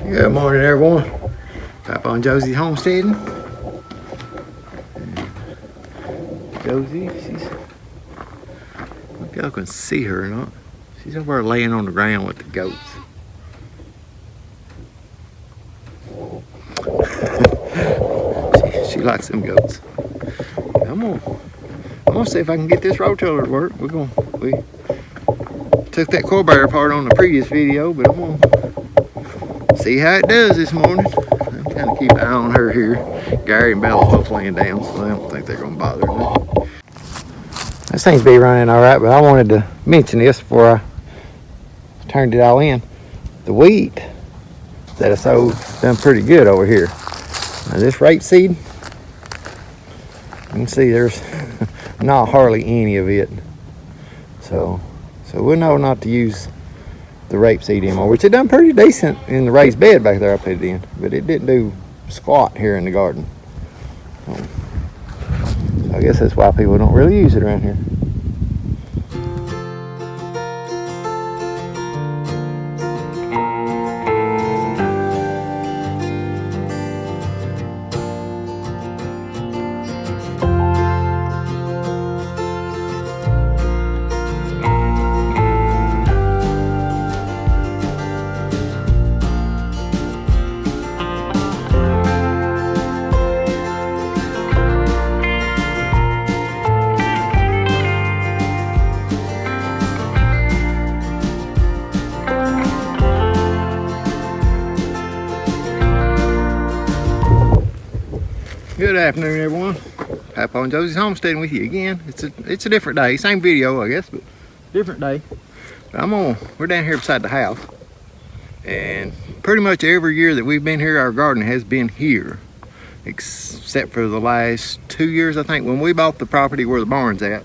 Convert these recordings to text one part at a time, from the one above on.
Good morning, everyone. Papa and Josie's homesteading. Josie, I hope y'all can see her or not. She's over there laying on the ground with the goats. she likes them goats. I'm gonna see if I can get this rototiller to work. We took that core bearer apart on the previous video, but I'm gonna see how it does this morning. I'm kind of keep an eye on her here. Gary and Bella both laying down, so I don't think they're gonna bother me. This seems to be running all right, but I wanted to mention this before I turned it all in. The wheat that I sowed done pretty good over here. Now this rapeseed, you can see there's not hardly any of it. So we'll know not to use the rapeseed anymore, which it done pretty decent in the raised bed back there I put it in, but it didn't do squat here in the garden. So I guess that's why people don't really use it around here. Good afternoon, everyone. Papa and Josie's homesteading with you again. It's a different day, same video, I guess, but different day. But we're down here beside the house, and pretty much every year that we've been here, our garden has been here, except for the last 2 years, I think. When we bought the property where the barn's at,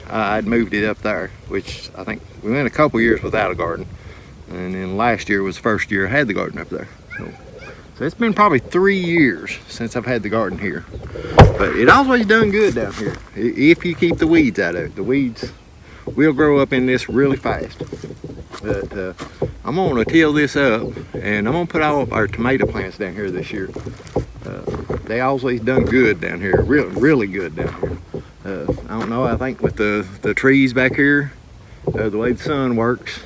I'd moved it up there, which I think we went a couple years without a garden, and then last year was the first year I had the garden up there. So it's been probably 3 years since I've had the garden here. But it always done good down here, if you keep the weeds out of it. The weeds will grow up in this really fast. But I'm gonna till this up, and I'm gonna put all of our tomato plants down here this year. They always done good down here, really good down here. I don't know, I think with the trees back here, the way the sun works,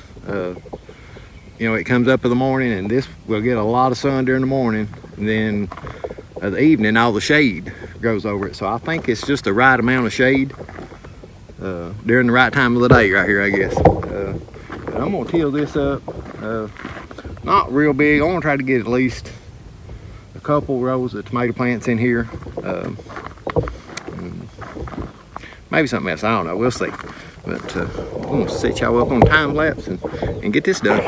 you know, it comes up in the morning, and this will get a lot of sun during the morning, and then the evening all the shade goes over it. So I think it's just the right amount of shade during the right time of the day right here, I guess. But I'm gonna till this up, not real big. I want to try to get at least a couple rows of tomato plants in here, maybe something else, I don't know, we'll see. But I'm gonna set y'all up on time lapse and get this done.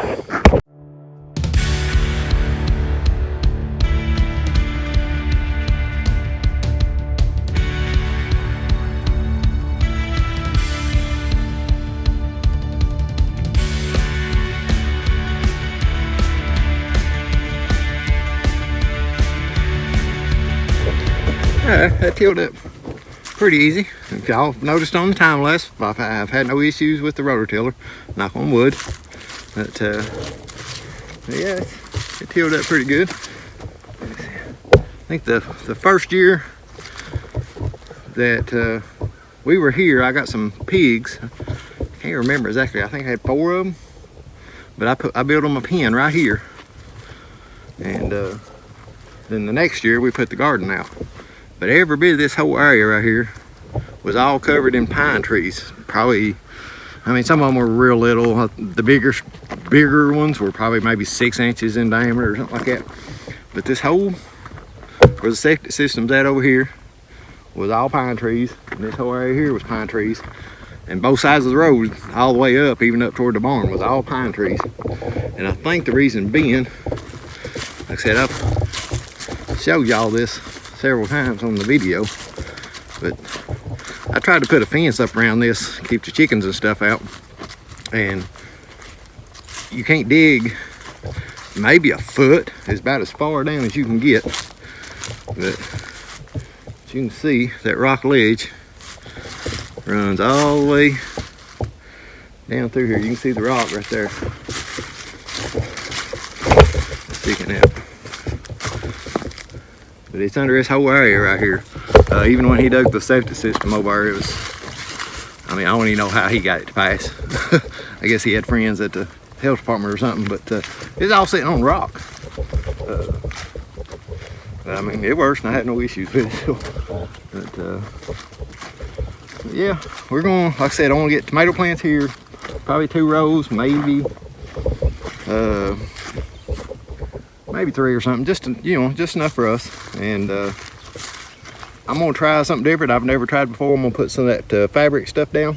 That tilled up pretty easy. If y'all noticed on the time lapse, I've had no issues with the rototiller, knock on wood. But yeah, it tilled up pretty good. I think the first year that we were here, I got some pigs. I can't remember exactly. I think I had 4 of them, but I built them a pen right here. And then the next year we put the garden out. But every bit of this whole area right here was all covered in pine trees. Probably, I mean, some of them were real little. The bigger ones were probably maybe 6 inches in diameter or something like that. But this whole, where the septic system's at over here, was all pine trees. And this whole area here was pine trees. And both sides of the road, all the way up, even up toward the barn, was all pine trees. And I think the reason being, like I said, I've showed y'all this several times on the video, but I tried to put a fence up around this, keep the chickens and stuff out, and you can't dig maybe a foot. It's about as far down as you can get, but as you can see, that rock ledge runs all the way down through here. You can see the rock right there. sticking out. But it's under this whole area right here. Even when he dug the septic system over there, it was, I mean, I don't even know how he got it to pass. I guess he had friends at the health department or something, but it's all sitting on rock. I mean, it works and I had no issues with it. But yeah, we're going, like I said, I want to get tomato plants here, probably 2 rows, maybe 3 or something, just to, you know, just enough for us. And I'm gonna try something different I've never tried before. I'm gonna put some of that fabric stuff down.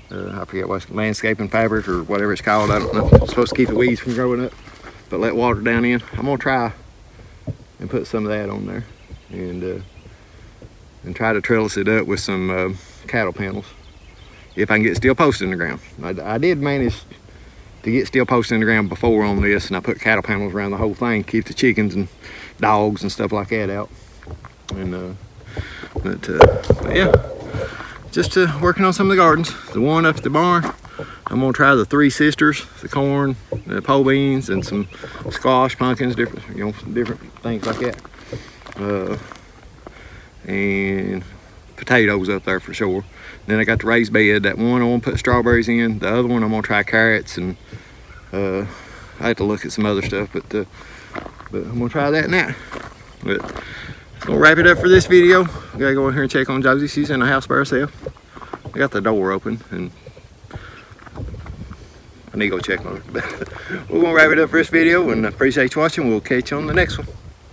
I forget what's landscaping fabric or whatever it's called. I don't know. It's supposed to keep the weeds from growing up, but let water down in. I'm gonna try and put some of that on there, and try to trellis it up with some cattle panels if I can get steel posts in the ground. I did manage to get steel posts in the ground before on this, and I put cattle panels around the whole thing, keep the chickens and dogs and stuff like that out. And but yeah, just working on some of the gardens. The one up at the barn, I'm gonna try the 3 sisters, the corn, the pole beans, and some squash, pumpkins, different, you know, different things like that. And potatoes up there for sure. Then I got the raised bed. That one I want to put strawberries in. The other one I'm gonna try carrots, and I have to look at some other stuff, but I'm gonna try that and that. But gonna wrap it up for this video. I gotta go in here and check on Josie. She's in the house by herself. I got the door open and I need to go check on her. But we're gonna wrap it up for this video, and I appreciate you watching. We'll catch you on the next one.